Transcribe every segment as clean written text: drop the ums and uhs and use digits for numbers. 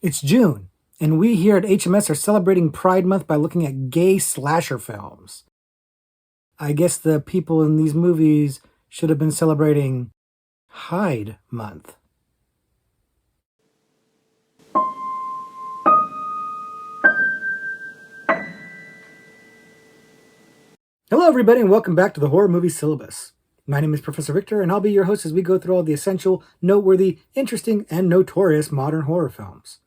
It's June, and we here at HMS are celebrating Pride Month by looking at gay slasher films. I guess the people in these movies should have been celebrating Hyde Month. Hello, everybody, and welcome back to the Horror Movie Syllabus. My name is Professor Victor, and I'll be your host as we go through all the essential, noteworthy, interesting, and notorious modern horror films.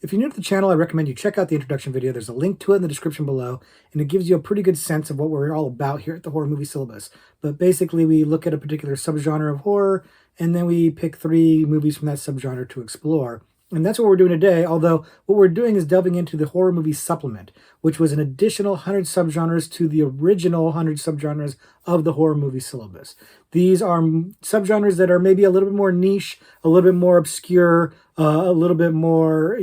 If you're new to the channel, I recommend you check out the introduction video. There's a link to it in the description below, and it gives you a pretty good sense of what we're all about here at the Horror Movie Syllabus. But basically, we look at a particular subgenre of horror, and then we pick 3 movies from that subgenre to explore. And that's what we're doing today, although what we're doing is delving into the Horror Movie Supplement, which was an additional 100 subgenres to the original 100 subgenres of the Horror Movie Syllabus. These are subgenres that are maybe a little bit more niche, a little bit more obscure, a little bit more,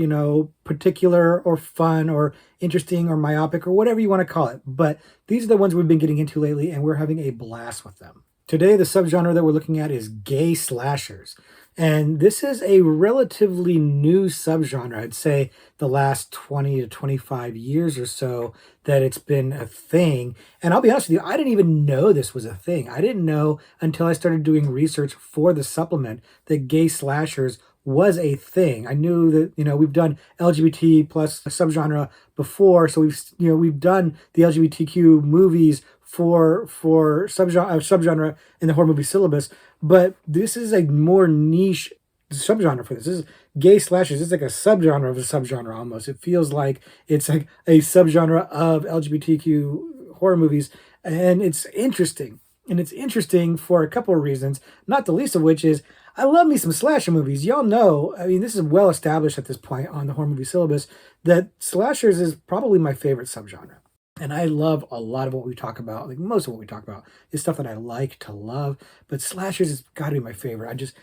particular or fun or interesting or myopic or whatever you want to call it. But these are the ones we've been getting into lately, and we're having a blast with them. Today, the subgenre that we're looking at is gay slashers. And this is a relatively new subgenre. I'd say the last 20 to 25 years or so that it's been a thing. And I'll be honest with you, I didn't even know this was a thing. I didn't know until I started doing research for the supplement that gay slashers was a thing. I knew that, we've done LGBT plus subgenre before. So we've done the LGBTQ movies for subgenre in the horror movie syllabus, but this is a more niche subgenre for this. This is gay slashers. It's like a subgenre of a subgenre almost. It feels like it's like a subgenre of LGBTQ horror movies, and it's interesting. And it's interesting for a couple of reasons, not the least of which is I love me some slasher movies. Y'all know, this is well established at this point on the horror movie syllabus that slashers is probably my favorite subgenre. And I love a lot of what we talk about. Like most of what we talk about is stuff that I like to love, but slashers has got to be my favorite.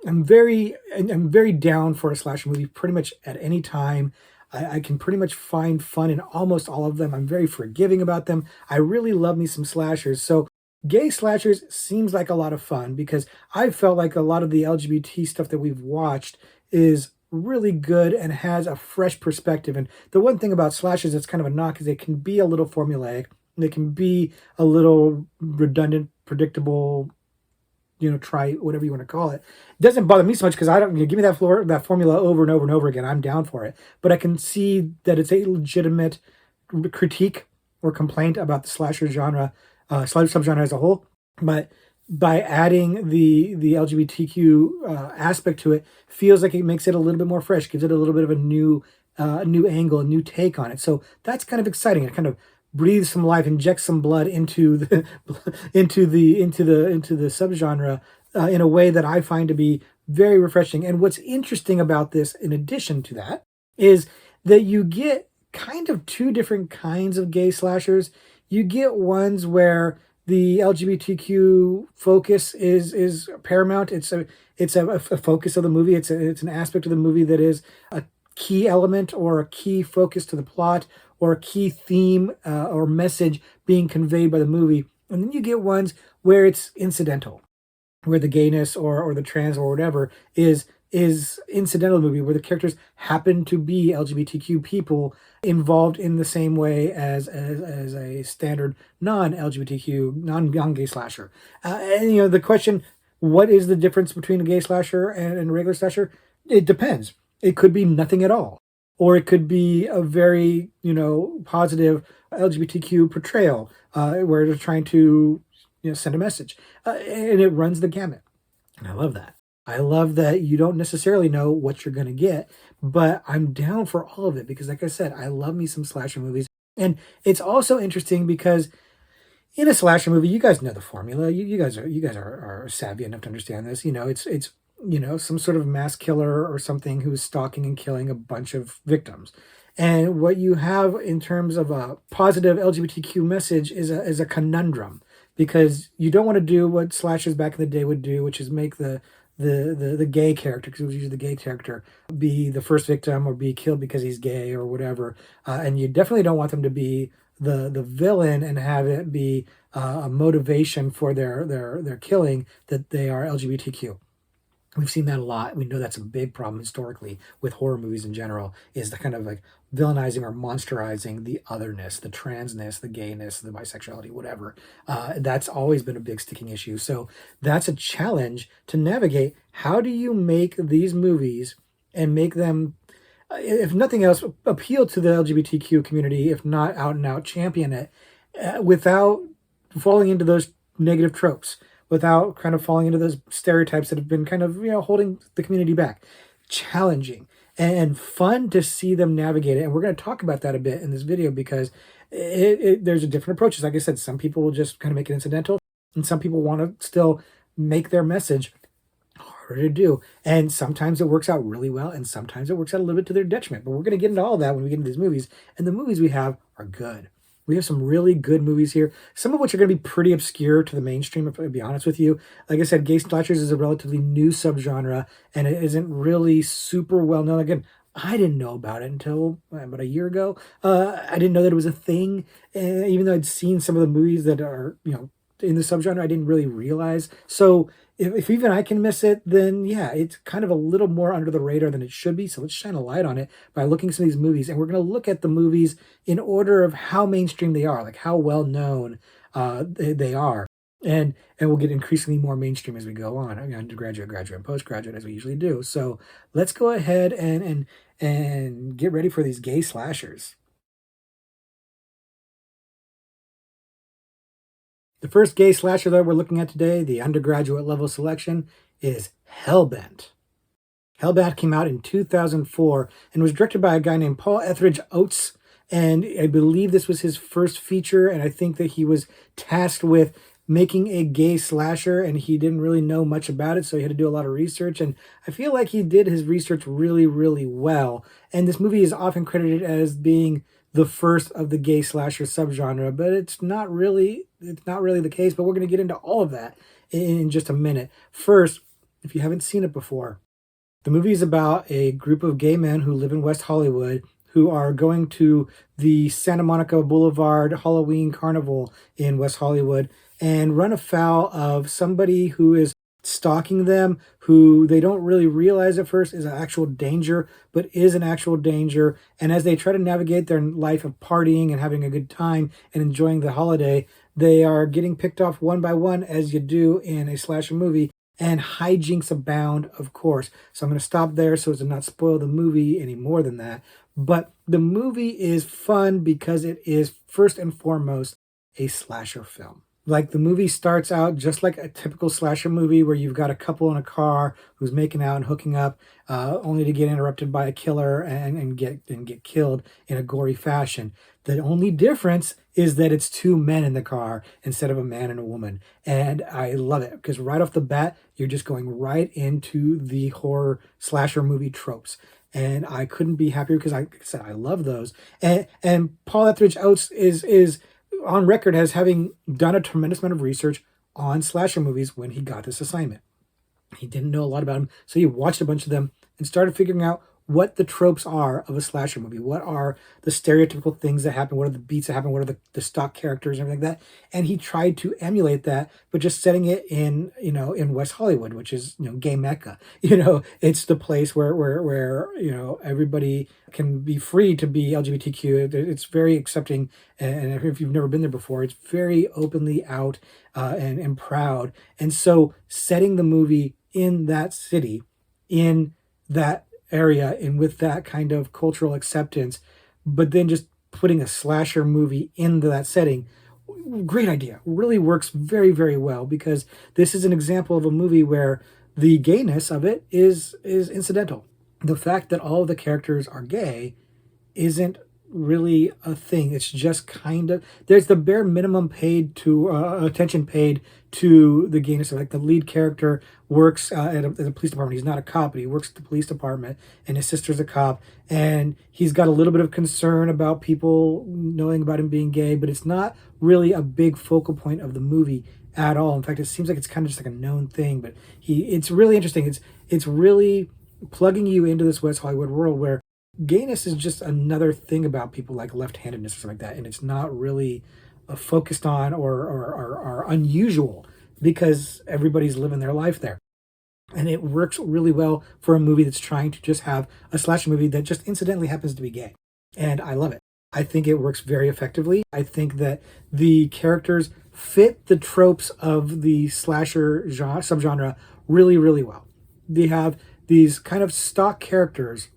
I'm very down for a slasher movie pretty much at any time. I can pretty much find fun in almost all of them. I'm very forgiving about them. I really love me some slashers. So gay slashers seems like a lot of fun because I felt like a lot of the LGBT stuff that we've watched is really good and has a fresh perspective. And the one thing about slashers that's kind of a knock is they can be a little formulaic. They can be a little redundant, predictable, try whatever you want to call it. It doesn't bother me so much because I don't give me that formula over and over and over again. I'm down for it. But I can see that it's a legitimate critique or complaint about the slasher genre, subgenre as a whole. But by adding the LGBTQ aspect to it, feels like it makes it a little bit more fresh, gives it a little bit of a new angle, a new take on it. So that's kind of exciting. It kind of breathes some life, injects some blood into the into the subgenre in a way that I find to be very refreshing. And what's interesting about this, in addition to that, is that you get kind of 2 different kinds of gay slashers. You get ones where the LGBTQ focus is paramount. It's a focus of the movie. It's an aspect of the movie that is a key element or a key focus to the plot or a key theme or message being conveyed by the movie. And then you get ones where it's incidental, where the gayness or the trans or whatever is incidental to the movie, where the characters happen to be LGBTQ people involved in the same way as a standard non-LGBTQ, non-gay slasher. And the question, what is the difference between a gay slasher and a regular slasher? It depends. It could be nothing at all. Or it could be a very, positive LGBTQ portrayal where they're trying to, send a message. And it runs the gamut. And I love that. I love that you don't necessarily know what you're going to get, but I'm down for all of it because, like I said, I love me some slasher movies. And it's also interesting because in a slasher movie, you guys know the formula. You guys are savvy enough to understand this. It's some sort of mass killer or something who's stalking and killing a bunch of victims. And what you have in terms of a positive LGBTQ message is a conundrum because you don't want to do what slashers back in the day would do, which is make the gay character, because it was usually the gay character, be the first victim or be killed because he's gay or whatever. And you definitely don't want them to be the villain and have it be a motivation for their killing that they are LGBTQ. We've seen that a lot. We know that's a big problem historically with horror movies in general, is the kind of like villainizing or monsterizing the otherness, the transness, the gayness, the bisexuality, whatever. That's always been a big sticking issue. So that's a challenge to navigate. How do you make these movies and make them, if nothing else, appeal to the LGBTQ community, if not out and out champion it, without falling into those negative tropes, without kind of falling into those stereotypes that have been kind of, holding the community back. Challenging and fun to see them navigate it. And we're going to talk about that a bit in this video because there's a different approaches. Like I said, some people will just kind of make it incidental, and some people want to still make their message harder to do. And sometimes it works out really well, and sometimes it works out a little bit to their detriment. But we're going to get into all that when we get into these movies. And the movies we have are good. We have some really good movies here, some of which are going to be pretty obscure to the mainstream, if I'll be honest with you. Like I said, gay slashers is a relatively new subgenre, and it isn't really super well known. Again, I didn't know about it until about a year ago. I didn't know that it was a thing, even though I'd seen some of the movies that are, in the subgenre, I didn't really realize. So if even I can miss it, then yeah, it's kind of a little more under the radar than it should be. So let's shine a light on it by looking at some of these movies. And we're going to look at the movies in order of how mainstream they are, like how well known they are. And we'll get increasingly more mainstream as we go on, undergraduate, graduate, and postgraduate, as we usually do. So let's go ahead and get ready for these gay slashers. The first gay slasher that we're looking at today, the undergraduate level selection, is Hellbent. Hellbent came out in 2004 and was directed by a guy named Paul Etheridge Oates. And I believe this was his first feature. And I think that he was tasked with making a gay slasher, and he didn't really know much about it. So he had to do a lot of research. And I feel like he did his research really, really well. And this movie is often credited as being the first of the gay slasher subgenre, but it's not really the case. But we're going to get into all of that in just a minute. First, if you haven't seen it before, the movie is about a group of gay men who live in West Hollywood who are going to the Santa Monica Boulevard Halloween Carnival in West Hollywood and run afoul of somebody who is stalking them, who they don't really realize at first is an actual danger, but is an actual danger. And as they try to navigate their life of partying and having a good time and enjoying the holiday, they are getting picked off one by one, as you do in a slasher movie, and hijinks abound, of course. So I'm going to stop there so as to not spoil the movie any more than that. But the movie is fun because it is first and foremost a slasher film. Like, the movie starts out just like a typical slasher movie where you've got a couple in a car who's making out and hooking up, only to get interrupted by a killer and get killed in a gory fashion. The only difference is that it's two men in the car instead of a man and a woman. And I love it because right off the bat, you're just going right into the horror slasher movie tropes. And I couldnn't be happier because, like I said, I love those. And Paul Etheridge Oates is on record as having done a tremendous amount of research on slasher movies when he got this assignment. He didn't know a lot about them, so he watched a bunch of them and started figuring out what the tropes are of a slasher movie. What are the stereotypical things that happen? What are the beats that happen? What are the stock characters and everything like that? And he tried to emulate that, but just setting it in, in West Hollywood, which is, gay Mecca. It's the place where everybody can be free to be LGBTQ. It's very accepting. And if you've never been there before, it's very openly out and proud. And so setting the movie in that city, in that area, and with that kind of cultural acceptance, but then just putting a slasher movie into that setting, great idea. Really works very, very well because this is an example of a movie where the gayness of it is incidental. The fact that all of the characters are gay isn't really a thing. It's just kind of, there's the bare minimum paid to attention paid to the gayness. Like, the lead character works at a police department. He's not a cop, but he works at the police department, and his sister's a cop, and he's got a little bit of concern about people knowing about him being gay, but it's not really a big focal point of the movie at all. In fact, it seems like it's kind of just like a known thing, but it's really interesting. It's really plugging you into this West Hollywood world where gayness is just another thing about people, like left-handedness or something like that, and it's not really focused on or unusual because everybody's living their life there. And it works really well for a movie that's trying to just have a slasher movie that just incidentally happens to be gay. And I love it. I think it works very effectively. I think that the characters fit the tropes of the slasher subgenre really, really well. They have these kind of stock characters,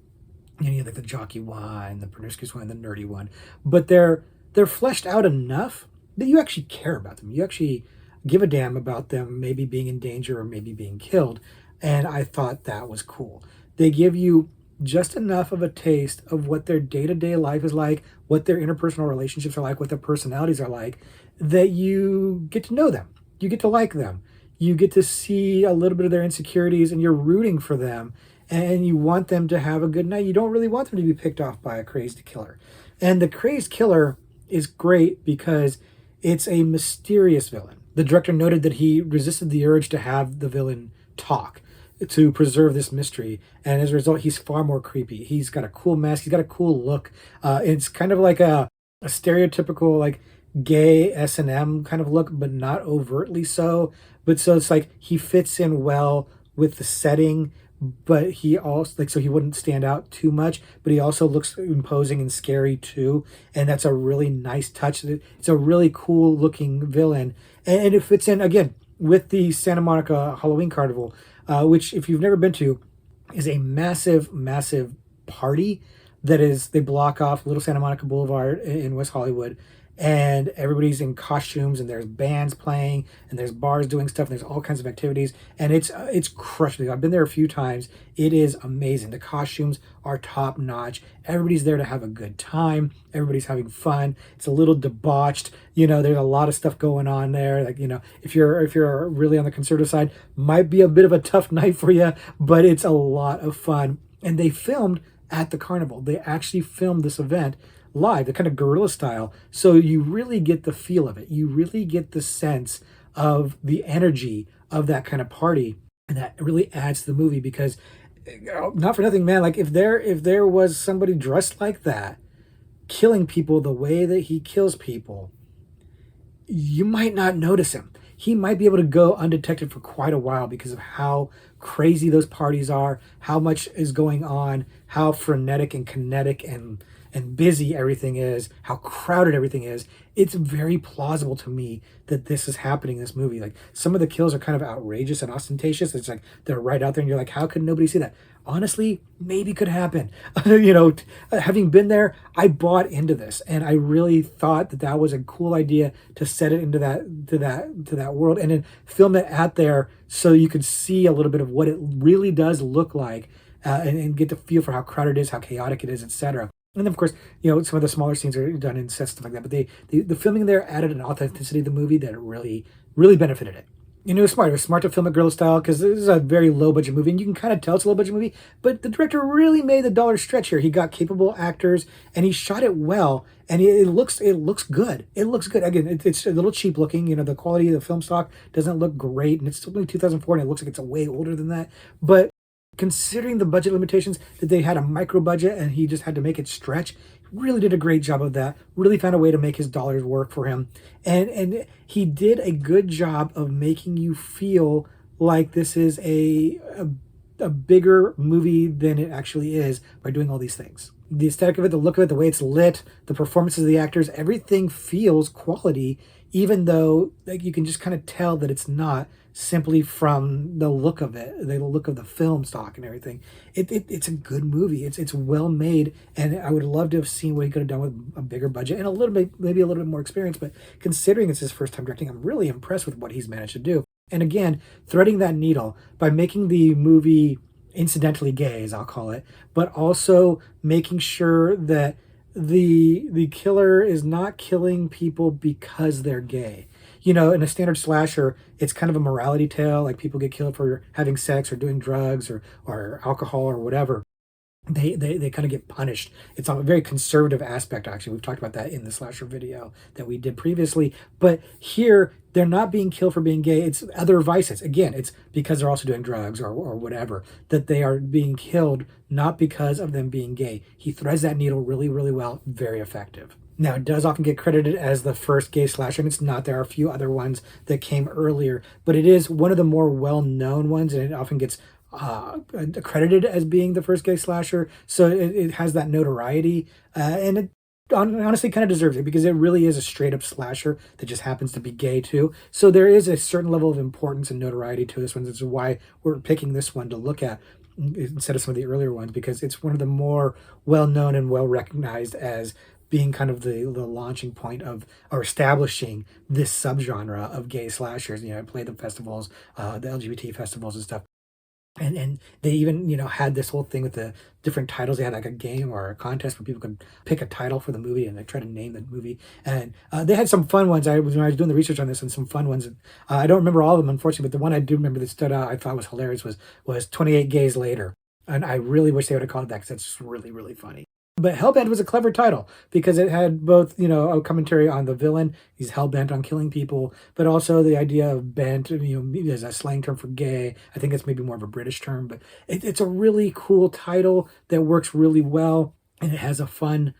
you know, like the jockey one, the promiscuous one, the nerdy one, but they're fleshed out enough that you actually care about them. You actually give a damn about them maybe being in danger or maybe being killed. And I thought that was cool. They give you just enough of a taste of what their day-to-day life is like, what their interpersonal relationships are like, what their personalities are like, that you get to know them. You get to like them. You get to see a little bit of their insecurities, and you're rooting for them, and you want them to have a good night. You don't really want them to be picked off by a crazed killer. And the crazed killer is great because it's a mysterious villain. The director noted that he resisted the urge to have the villain talk to preserve this mystery, and as a result he's far more creepy. He's got a cool mask, he's got a cool look. It's kind of like a stereotypical like gay S&M kind of look, but not overtly so. But so it's like he fits in well with the setting, but he also like, so he wouldn't stand out too much, but he also looks imposing and scary too. And that's a really nice touch. It's a really cool looking villain, and it fits in again with the Santa Monica Halloween Carnival, which if you've never been to, is a massive, massive party that is, they block off Little Santa Monica Boulevard in West Hollywood, and everybody's in costumes, and there's bands playing, and there's bars doing stuff, and there's all kinds of activities, and it's crushing. I've been there a few times. It is amazing. The costumes are top notch. Everybody's there to have a good time. Everybody's having fun. It's a little debauched. You know, there's a lot of stuff going on there. Like, you know, if you're really on the conservative side, might be a bit of a tough night for you, but it's a lot of fun. And they filmed at the carnival. They actually filmed this event live, the kind of guerrilla style. So you really get the feel of it. You really get the sense of the energy of that kind of party. And that really adds to the movie because, not for nothing, man, like if there was somebody dressed like that, killing people the way that he kills people, you might not notice him. He might be able to go undetected for quite a while because of how crazy those parties are, how much is going on, how frenetic and kinetic and busy everything is, how crowded everything is. It's very plausible to me that this is happening in this movie. Like, some of the kills are kind of outrageous and ostentatious. It's like they're right out there and you're like, how could nobody see that? Honestly, maybe could happen. You know, having been there, I bought into this, and I really thought that that was a cool idea to set it into that world, and then film it out there so you could see a little bit of what it really does look like, and get the feel for how crowded it is, how chaotic it is, etc. And then, of course, you know, some of the smaller scenes are done in sets, stuff like that. But the filming there added an authenticity to the movie that really, really benefited it. You know, it was smart. It was smart to film it guerrilla style because this is a very low budget movie, and you can kind of tell it's a low budget movie. But the director really made the dollar stretch here. He got capable actors, and he shot it well, and it looks good. It looks good. Again, it's a little cheap looking. You know, the quality of the film stock doesn't look great, and it's only 2004, and it looks like it's way older than that. But considering the budget limitations, that they had a micro budget and he just had to make it stretch, really did a great job of that. Really found a way to make his dollars work for him, and he did a good job of making you feel like this is a bigger movie than it actually is by doing all these things. The aesthetic of it, the look of it, the way it's lit, the performances of the actors, everything feels quality, even though like you can just kind of tell that it's not simply from the look of it, the look of the film stock and everything. It's a good movie. It's well made, and I would love to have seen what he could have done with a bigger budget and a little bit, maybe a little bit more experience. But considering it's his first time directing, I'm really impressed with what he's managed to do. And again, threading that needle by making the movie incidentally gay, as I'll call it, but also making sure that the killer is not killing people because they're gay. You know, in a standard slasher, it's kind of a morality tale, like people get killed for having sex or doing drugs or alcohol or whatever. They kind of get punished. It's a very conservative aspect, actually. We've talked about that in the slasher video that we did previously. But here, they're not being killed for being gay. It's other vices. Again, it's because they're also doing drugs or whatever, that they are being killed, not because of them being gay. He threads that needle really, really well. Very effective. Now, it does often get credited as the first gay slasher, and it's not. There are a few other ones that came earlier, but it is one of the more well-known ones, and it often gets accredited as being the first gay slasher. So it has that notoriety, and it honestly kind of deserves it because it really is a straight-up slasher that just happens to be gay too. So there is a certain level of importance and notoriety to this one. This is why we're picking this one to look at instead of some of the earlier ones, because it's one of the more well-known and well-recognized as being kind of the launching point of or establishing this subgenre of gay slashers. You know, play the festivals, the LGBT festivals and stuff. And they even, you know, had this whole thing with the different titles. They had like a game or a contest where people could pick a title for the movie and they try to name the movie. And they had some fun ones. When I was doing the research on this, and some fun ones. I don't remember all of them, unfortunately, but the one I do remember that stood out, I thought was hilarious, was 28 Gays Later. And I really wish they would have called it that because that's just really, really funny. But Hellbent was a clever title because it had both, you know, a commentary on the villain. He's hell-bent on killing people, but also the idea of bent, you know, as a slang term for gay. I think it's maybe more of a British term, but it's a really cool title that works really well, and it has a fun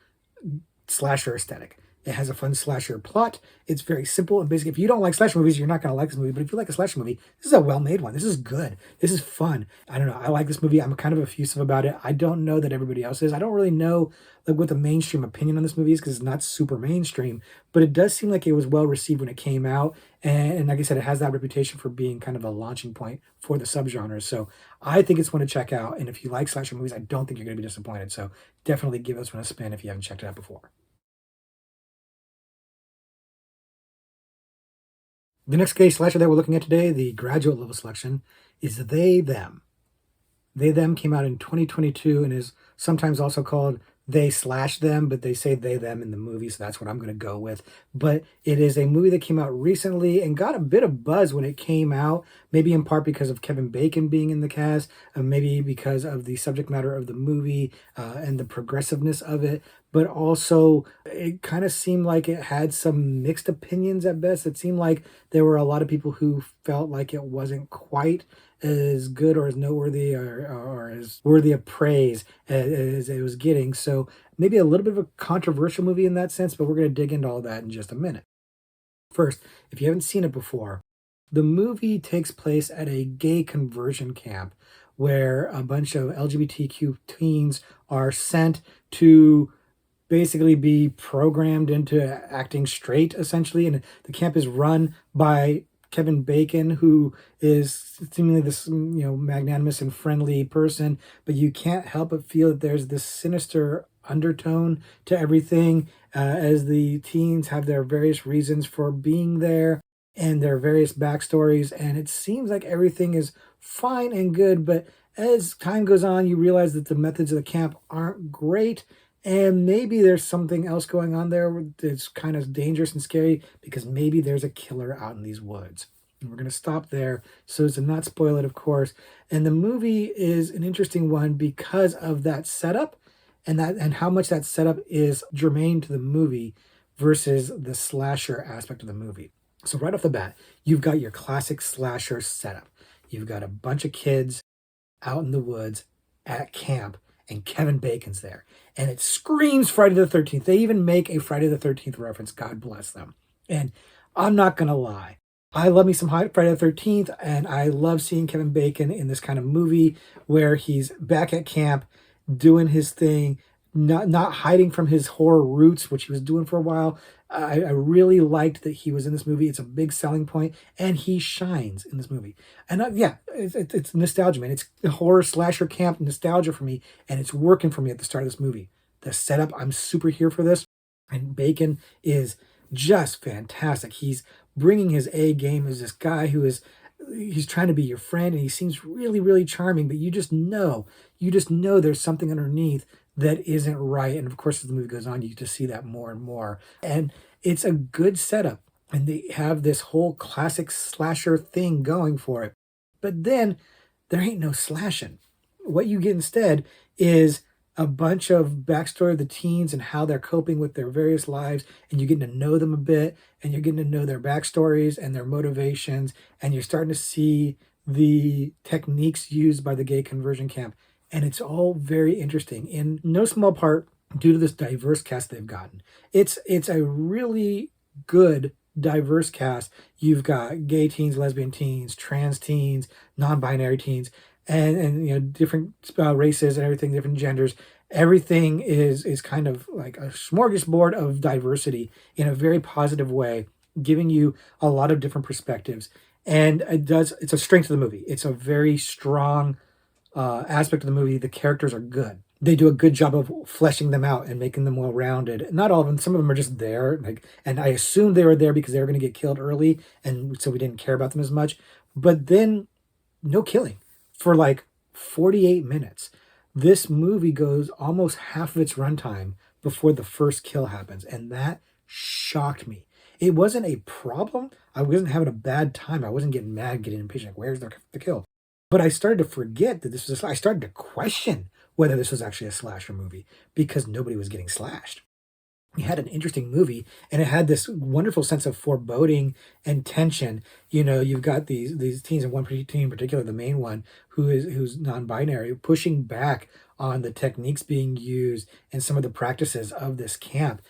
slasher aesthetic. It has a fun slasher plot. It's very simple and basic. If you don't like slasher movies, you're not going to like this movie. But if you like a slasher movie, this is a well-made one. This is good. This is fun. I don't know. I like this movie. I'm kind of effusive about it. I don't know that everybody else is. I don't really know like what the mainstream opinion on this movie is because it's not super mainstream. But it does seem like it was well received when it came out. And like I said, it has that reputation for being kind of a launching point for the subgenre. So I think it's one to check out. And if you like slasher movies, I don't think you're going to be disappointed. So definitely give this one a spin if you haven't checked it out before. The next gay slasher that we're looking at today, the graduate level selection, is They Them. They Them came out in 2022 and is sometimes also called They Slash Them, but they say They Them in the movie, so that's what I'm going to go with. But it is a movie that came out recently and got a bit of buzz when it came out, maybe in part because of Kevin Bacon being in the cast, maybe because of the subject matter of the movie and the progressiveness of it. But also, it kind of seemed like it had some mixed opinions at best. It seemed like there were a lot of people who felt like it wasn't quite as good or as noteworthy or as worthy of praise as it was getting. So maybe a little bit of a controversial movie in that sense, but we're going to dig into all that in just a minute. First, if you haven't seen it before, the movie takes place at a gay conversion camp where a bunch of LGBTQ teens are sent to basically be programmed into acting straight, essentially. And the camp is run by Kevin Bacon, who is seemingly this, you know, magnanimous and friendly person, but you can't help but feel that there's this sinister undertone to everything as the teens have their various reasons for being there and their various backstories. And it seems like everything is fine and good, but as time goes on, you realize that the methods of the camp aren't great, and maybe there's something else going on there that's kind of dangerous and scary because maybe there's a killer out in these woods. And we're going to stop there so as to not spoil it, of course. And the movie is an interesting one because of that setup and how much that setup is germane to the movie versus the slasher aspect of the movie. So right off the bat, you've got your classic slasher setup. You've got a bunch of kids out in the woods at camp, and Kevin Bacon's there. And it screams Friday the 13th. They even make a Friday the 13th reference. God bless them. And I'm not going to lie. I love me some Friday the 13th, and I love seeing Kevin Bacon in this kind of movie where he's back at camp doing his thing, not hiding from his horror roots, which he was doing for a while. I really liked that he was in this movie. It's a big selling point, and he shines in this movie. And yeah, it's nostalgia, man. It's horror slasher camp nostalgia for me, and it's working for me at the start of this movie. The setup, I'm super here for this, and Bacon is just fantastic. He's bringing his A game as this guy who is he's trying to be your friend, and he seems really, really charming, but you just know there's something underneath that isn't right. And of course, as the movie goes on, you just see that more and more. And it's a good setup. And they have this whole classic slasher thing going for it. But then there ain't no slashing. What you get instead is a bunch of backstory of the teens and how they're coping with their various lives, and you're getting to know them a bit, and you're getting to know their backstories and their motivations, and you're starting to see the techniques used by the gay conversion camp. And it's all very interesting. In no small part, due to this diverse cast they've gotten. It's a really good diverse cast. You've got gay teens, lesbian teens, trans teens, non-binary teens, and different races and everything, different genders. Everything is kind of like a smorgasbord of diversity in a very positive way, giving you a lot of different perspectives. And it's a strength of the movie. It's a very strong aspect of the movie. The characters are good. They do a good job of fleshing them out and making them well rounded. Not all of them. Some of them are just there, and I assumed they were there because they were going to get killed early, and so we didn't care about them as much. But then, no killing for like 48 minutes. This movie goes almost half of its runtime before the first kill happens, and that shocked me. It wasn't a problem. I wasn't having a bad time. I wasn't getting mad, getting impatient. Like, where's the kill? But I started to forget that this was. I started to question whether this was actually a slasher movie because nobody was getting slashed. You had an interesting movie, and it had this wonderful sense of foreboding and tension. You've got these teens, and one teen in particular, the main one, who's non-binary, pushing back on the techniques being used and some of the practices of this camp.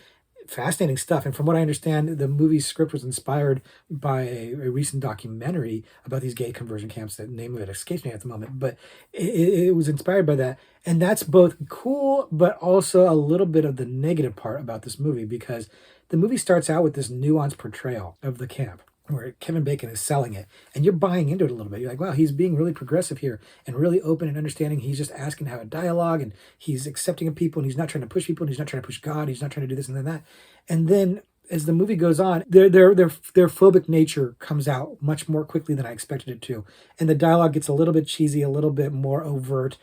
Fascinating stuff. And from what I understand, the movie's script was inspired by a recent documentary about these gay conversion camps. The name of it escapes me at the moment, but it was inspired by that. And that's both cool, but also a little bit of the negative part about this movie, because the movie starts out with this nuanced portrayal of the camp where Kevin Bacon is selling it, and you're buying into it a little bit. You're like, wow, he's being really progressive here and really open and understanding. He's just asking to have a dialogue, and he's accepting of people, and he's not trying to push people, and he's not trying to push God. He's not trying to do this and then that. And then as the movie goes on, their phobic nature comes out much more quickly than I expected it to, and the dialogue gets a little bit cheesy, a little bit more overt,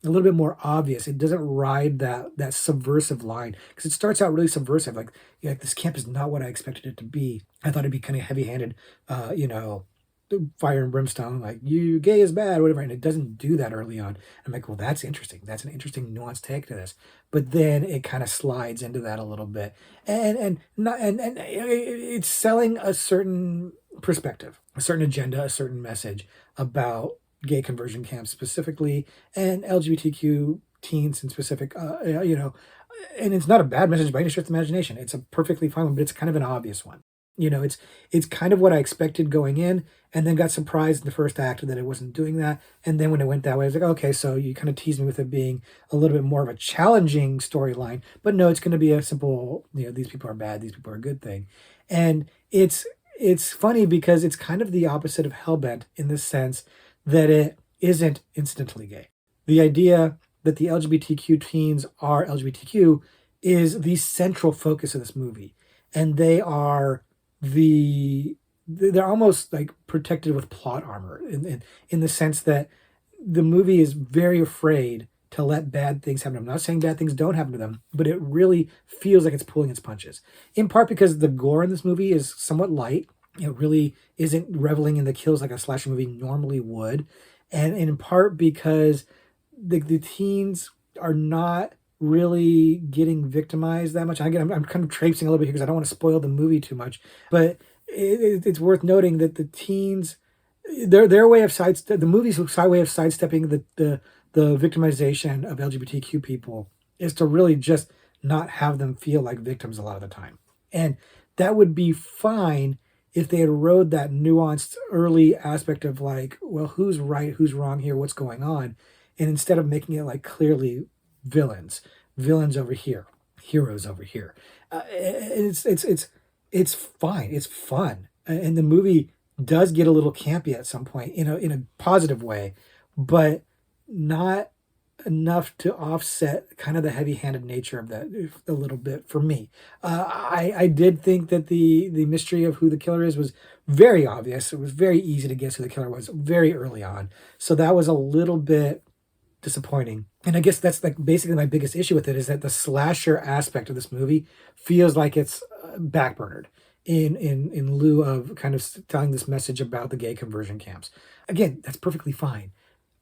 a little bit more obvious. It doesn't ride that subversive line, because it starts out really subversive. Like, this camp is not what I expected it to be. I thought it'd be kind of heavy-handed, fire and brimstone, like, you gay is bad, whatever. And it doesn't do that early on. I'm like, well, that's interesting. That's an interesting nuanced take to this. But then it kind of slides into that a little bit, and it's selling a certain perspective, a certain agenda, a certain message about gay conversion camps specifically, and LGBTQ teens in specific, and it's not a bad message by any stretch of the imagination. It's a perfectly fine one, but it's kind of an obvious one. It's kind of what I expected going in, and then got surprised in the first act that it wasn't doing that. And then when it went that way, I was like, okay, so you kind of teased me with it being a little bit more of a challenging storyline, but no, it's going to be a simple, these people are bad, these people are a good thing. And it's funny because it's kind of the opposite of Hellbent in the sense that it isn't incidentally gay. The idea that the LGBTQ teens are LGBTQ is the central focus of this movie. And they're almost like protected with plot armor in the sense that the movie is very afraid to let bad things happen to them. I'm not saying bad things don't happen to them, but it really feels like it's pulling its punches. In part because the gore in this movie is somewhat light. It really isn't reveling in the kills like a slasher movie normally would. And in part because the teens are not really getting victimized that much. Again, I'm kind of traipsing a little bit here because I don't want to spoil the movie too much. But it's worth noting that the teens, their way of the movie's way of sidestepping the victimization of LGBTQ people is to really just not have them feel like victims a lot of the time. And that would be fine if they had rode that nuanced early aspect of like, well, who's right, who's wrong here, what's going on, and instead of making it like clearly villains over here, heroes over here. It's fine, it's fun, and the movie does get a little campy at some point in a positive way, but not enough to offset kind of the heavy-handed nature of that a little bit for me. I did think that the mystery of who the killer is was very obvious. It was very easy to guess who the killer was very early on. So that was a little bit disappointing. And I guess that's like basically my biggest issue with it, is that the slasher aspect of this movie feels like it's backburnered in lieu of kind of telling this message about the gay conversion camps. Again, that's perfectly fine.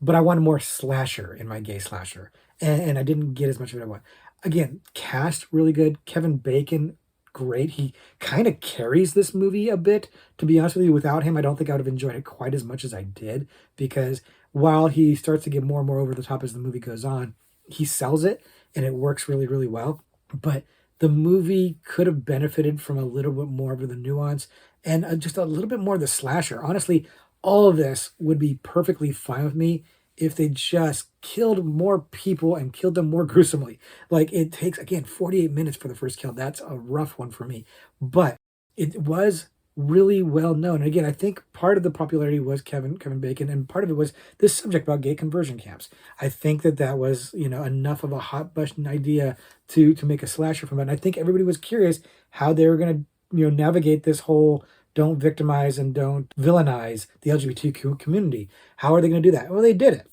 But I wanted more slasher in my gay slasher, and I didn't get as much of it I want. Again, cast really good. Kevin Bacon, great. He kind of carries this movie a bit. To be honest with you, without him, I don't think I would have enjoyed it quite as much as I did, because while he starts to get more and more over the top as the movie goes on, he sells it and it works really, really well. But the movie could have benefited from a little bit more of the nuance and just a little bit more of the slasher. Honestly, all of this would be perfectly fine with me if they just killed more people and killed them more gruesomely. Like it takes, again, 48 minutes for the first kill. That's a rough one for me. But it was really well known. And again, I think part of the popularity was Kevin Bacon, and part of it was this subject about gay conversion camps. I think that was, enough of a hot button idea to make a slasher from it. And I think everybody was curious how they were going to navigate this whole don't victimize and don't villainize the LGBTQ community. How are they going to do that? Well, they did it.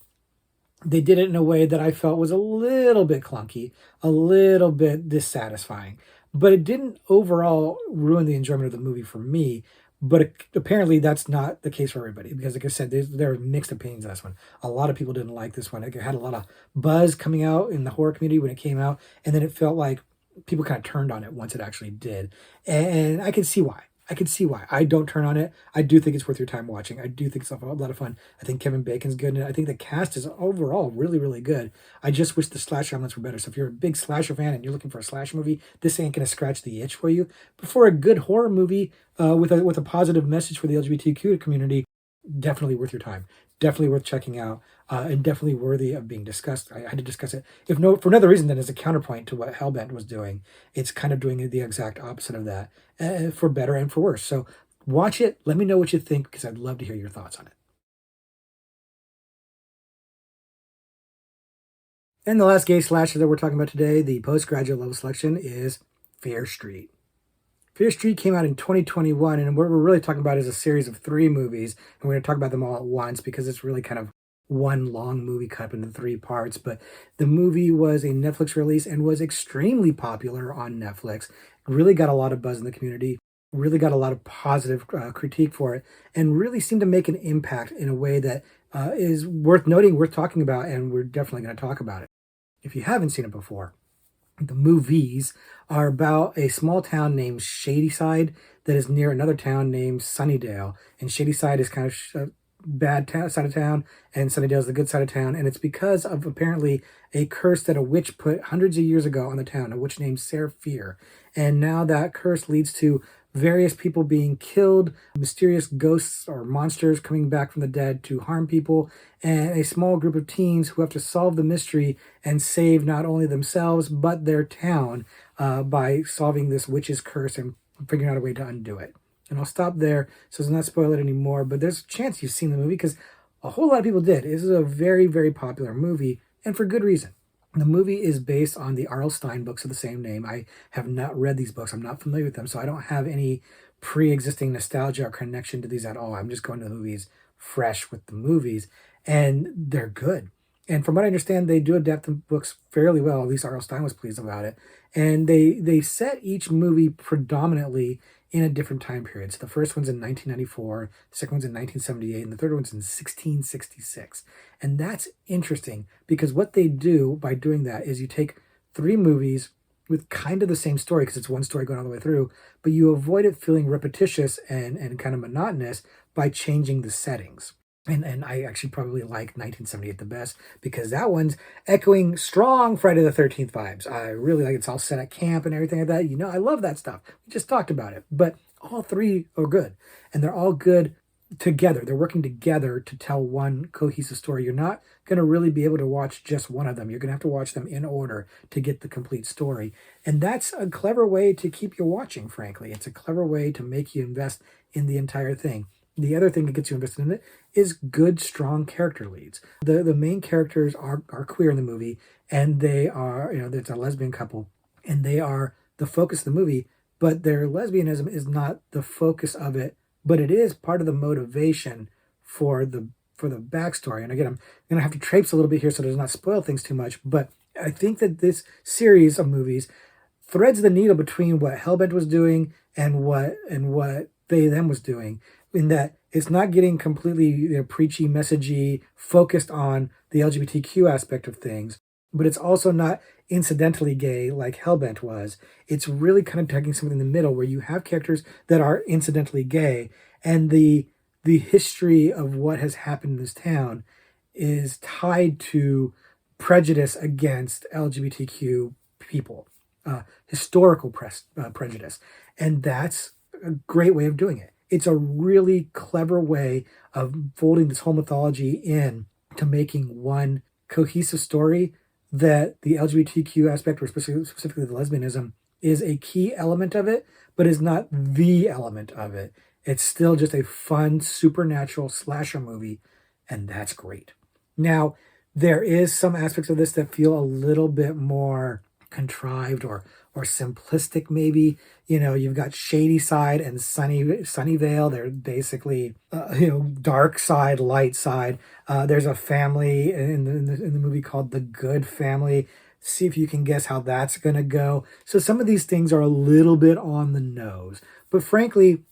They did it in a way that I felt was a little bit clunky, a little bit dissatisfying, but it didn't overall ruin the enjoyment of the movie for me. But apparently, that's not the case for everybody because, like I said, there are mixed opinions on this one. A lot of people didn't like this one. It had a lot of buzz coming out in the horror community when it came out, and then it felt like people kind of turned on it once it actually did. And I can see why. I can see why. I don't turn on it. I do think it's worth your time watching. I do think it's a lot of fun. I think Kevin Bacon's good in it. I think the cast is overall really, really good. I just wish the slasher elements were better. So if you're a big slasher fan and you're looking for a slasher movie, this ain't gonna scratch the itch for you. But for a good horror movie with a positive message for the LGBTQ community, definitely worth your time. Definitely worth checking out, and definitely worthy of being discussed. I had to discuss it, if no for another reason than as a counterpoint to what Hellbent was doing. It's kind of doing the exact opposite of that, for better and for worse. So watch it. Let me know what you think because I'd love to hear your thoughts on it. And the last gay slasher that we're talking about today, the postgraduate level selection, is Fear Street. Fear Street came out in 2021, and what we're really talking about is a series of three movies, and we're going to talk about them all at once because it's really kind of one long movie cut up into three parts. But the movie was a Netflix release and was extremely popular on Netflix. Really got a lot of buzz in the community, really got a lot of positive critique for it, and really seemed to make an impact in a way that is worth noting, worth talking about, and we're definitely going to talk about it. If you haven't seen it before, the movies are about a small town named Shadyside that is near another town named Sunnydale. And Shadyside is kind of a bad side of town, and Sunnydale is the good side of town. And it's because of apparently a curse that a witch put hundreds of years ago on the town, a witch named Sarah Fear. And now that curse leads to various people being killed, mysterious ghosts or monsters coming back from the dead to harm people, and a small group of teens who have to solve the mystery and save not only themselves but their town by solving this witch's curse and figuring out a way to undo it. And I'll stop there so as not spoil it anymore, but there's a chance you've seen the movie because a whole lot of people did. This is a very, very popular movie, and for good reason. The movie is based on the R.L. Stine books of the same name. I have not read these books. I'm not familiar with them, so I don't have any pre-existing nostalgia or connection to these at all. I'm just going to the movies fresh with the movies, and they're good. And from what I understand, they do adapt the books fairly well. At least R.L. Stine was pleased about it. And they set each movie predominantly in a different time period. So the first one's in 1994, the second one's in 1978, and the third one's in 1666. And that's interesting because what they do by doing that is you take three movies with kind of the same story because it's one story going all the way through, but you avoid it feeling repetitious and kind of monotonous by changing the settings. And I actually probably like 1978 the best because that one's echoing strong Friday the 13th vibes. I really like it. It's all set at camp and everything like that. I love that stuff. We just talked about it. But all three are good. And they're all good together. They're working together to tell one cohesive story. You're not going to really be able to watch just one of them. You're going to have to watch them in order to get the complete story. And that's a clever way to keep you watching, frankly. It's a clever way to make you invest in the entire thing. The other thing that gets you invested in it is good, strong character leads. The main characters are queer in the movie, and they are, it's a lesbian couple, and they are the focus of the movie, but their lesbianism is not the focus of it, but it is part of the motivation for the backstory. And again, I'm going to have to traipse a little bit here so does not spoil things too much, but I think that this series of movies threads the needle between what Hellbent was doing and what They Them was doing, in that it's not getting completely preachy, messagey, focused on the LGBTQ aspect of things, but it's also not incidentally gay like Hellbent was. It's really kind of taking something in the middle where you have characters that are incidentally gay, and the history of what has happened in this town is tied to prejudice against LGBTQ people, historical prejudice. And that's a great way of doing it. It's a really clever way of folding this whole mythology in to making one cohesive story that the LGBTQ aspect, or specifically the lesbianism, is a key element of it, but is not the element of it. It's still just a fun, supernatural slasher movie, and that's great. Now, there is some aspects of this that feel a little bit more contrived or simplistic, maybe. You know, you've got Shady Side and Sunnyvale. They're basically dark side, light side. There's a family in the movie called The Good Family. See if you can guess how that's going to go. So some of these things are a little bit on the nose, but frankly,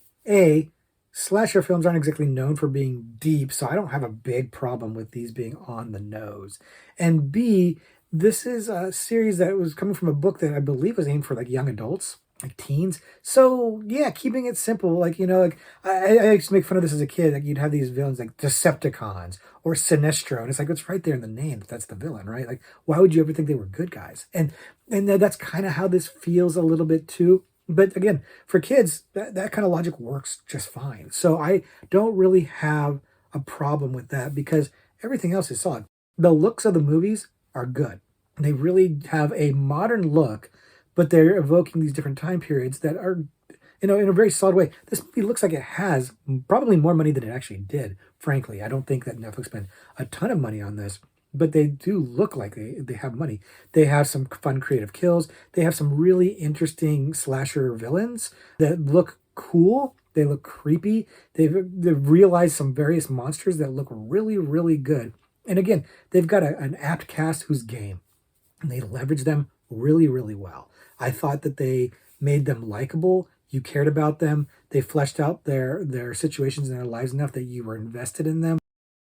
slasher films aren't exactly known for being deep, so I don't have a big problem with these being on the nose. And B, this is a series that was coming from a book that I believe was aimed for like young adults, like teens. So yeah, keeping it simple, like I used to make fun of this as a kid. Like you'd have these villains like Decepticons or Sinestro, and it's like it's right there in the name. That's the villain, right? Like why would you ever think they were good guys? And that's kind of how this feels a little bit too. But again, for kids, that kind of logic works just fine. So I don't really have a problem with that because everything else is solid. The looks of the movies are good. They really have a modern look, but they're evoking these different time periods that are, in a very solid way. This movie looks like it has probably more money than it actually did, frankly. I don't think that Netflix spent a ton of money on this, but they do look like they have money. They have some fun creative kills. They have some really interesting slasher villains that look cool. They look creepy. They've realized some various monsters that look really, really good. And again, they've got an apt cast who's game, and they leverage them really, really well. I thought that they made them likable. You cared about them. They fleshed out their situations in their lives enough that you were invested in them.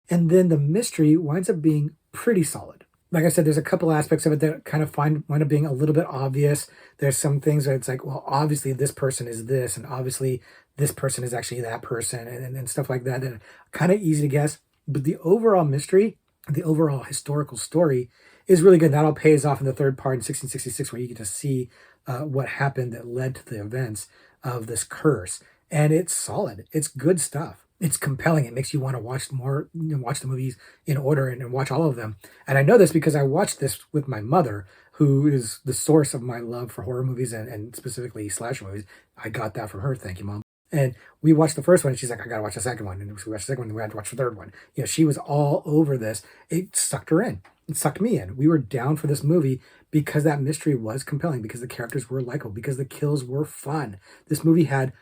And then the mystery winds up being pretty solid. Like I said, there's a couple aspects of it that kind of wind up being a little bit obvious. There's some things where it's like, well, obviously this person is this, and obviously this person is actually that person, and stuff like that. And kind of easy to guess. But the overall mystery, the overall historical story is really good. That all pays off in the third part in 1666, where you get to see what happened that led to the events of this curse. And it's solid. It's good stuff. It's compelling. It makes you want to watch more, watch the movies in order and watch all of them. And I know this because I watched this with my mother, who is the source of my love for horror movies and specifically slasher movies. I got that from her. Thank you, Mom. And we watched the first one, and she's like, I gotta watch the second one. And we watched the second one, and we had to watch the third one. She was all over this. It sucked her in. It sucked me in. We were down for this movie because that mystery was compelling, because the characters were likable, because the kills were fun. This movie had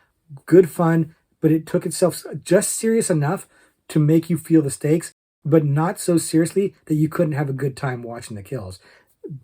good fun, but it took itself just serious enough to make you feel the stakes, but not so seriously that you couldn't have a good time watching the kills.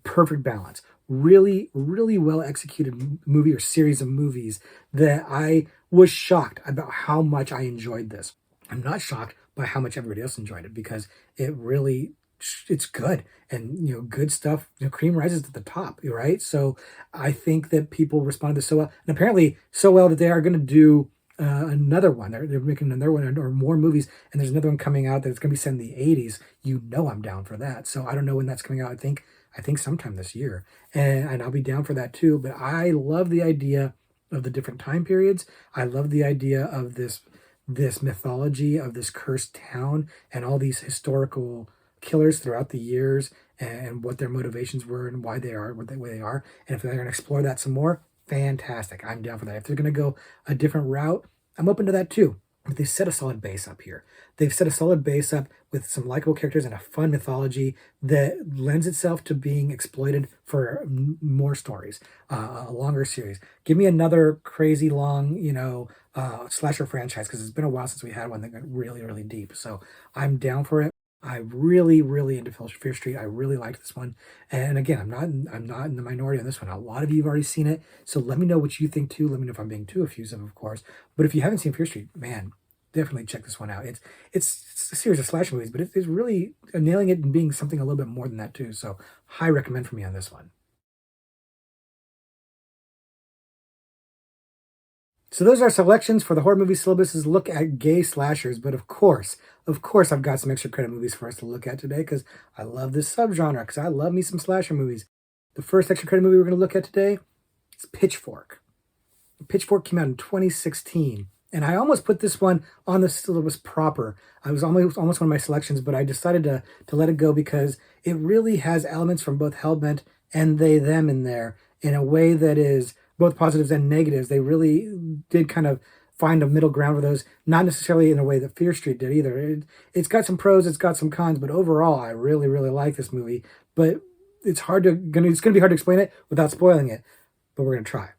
Perfect balance. Really, really well executed movie or series of movies that I was shocked about how much I enjoyed this. I'm not shocked by how much everybody else enjoyed it, because it's good, and good stuff. Cream rises to the top, right? So I think that people responded to this so well, and apparently so well that they are going to do another one. They're making another one or more movies, and there's another one coming out that's going to be set in the 80s. I'm down for that. So I don't know when that's coming out. I think sometime this year, and I'll be down for that too. But I love the idea of the different time periods. I love the idea of this mythology of this cursed town and all these historical killers throughout the years, and what their motivations were and why they are the way they are. And if they're going to explore that some more, fantastic. I'm down for that. If they're going to go a different route, I'm open to that too. But they've set a solid base up here. They've set a solid base up with some likable characters and a fun mythology that lends itself to being exploited for more stories, a longer series. Give me another crazy long, slasher franchise, because it's been a while since we had one that got really, really deep. So I'm down for it. I'm really, really into Fear Street. I really liked this one, and again, I'm not in the minority on this one. A lot of you have already seen it, so let me know what you think too. Let me know if I'm being too effusive, of course. But if you haven't seen Fear Street, man, definitely check this one out. It's a series of slasher movies, but it's really nailing it and being something a little bit more than that too. So high recommend for me on this one. So those are selections for the Horror Movie Syllabus's look at gay slashers. But of course, of course, I've got some extra credit movies for us to look at today because I love this subgenre, because I love me some slasher movies. The first extra credit movie we're going to look at today is Pitchfork. Pitchfork came out in 2016, and I almost put this one on the syllabus proper. I was almost one of my selections, but I decided to let it go because it really has elements from both Hellbent and They Them in there in a way that is both positives and negatives. They really did kind of find a middle ground for those, not necessarily in a way that Fear Street did either. It's got some pros, it's got some cons, but overall, I really, really like this movie. But it's gonna be hard to explain it without spoiling it, but we're gonna try.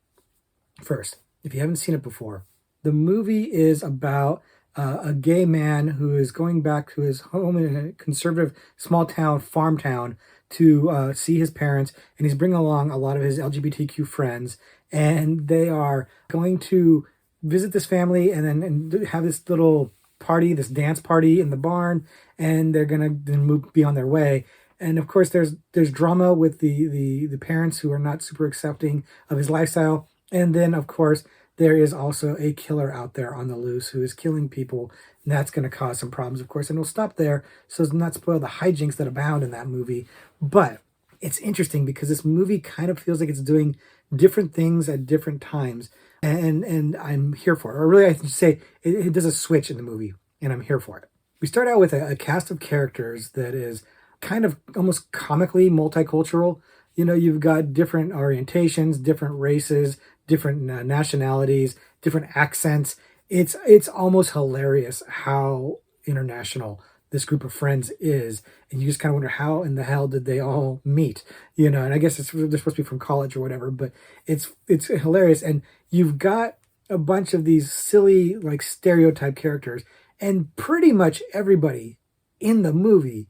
First, if you haven't seen it before, the movie is about a gay man who is going back to his home in a conservative small town, farm town, to see his parents, and he's bringing along a lot of his LGBTQ friends, and they are going to visit this family and then have this little party, this dance party in the barn, and they're gonna then be on their way. And of course, there's drama with the parents who are not super accepting of his lifestyle. And then, of course, there is also a killer out there on the loose who is killing people, and that's going to cause some problems, of course. And we'll stop there so as to not spoil the hijinks that abound in that movie. But it's interesting because this movie kind of feels like it's doing different things at different times, and I'm here for it. Or really, I should say, it does a switch in the movie, and I'm here for it. We start out with a cast of characters that is kind of almost comically multicultural. You know, you've got different orientations, different races, different nationalities, different accents. It's almost hilarious how international this group of friends is, and you just kind of wonder how in the hell did they all meet, you know? And I guess they're supposed to be from college or whatever, but it's hilarious. And you've got a bunch of these silly like stereotype characters, and pretty much everybody in the movie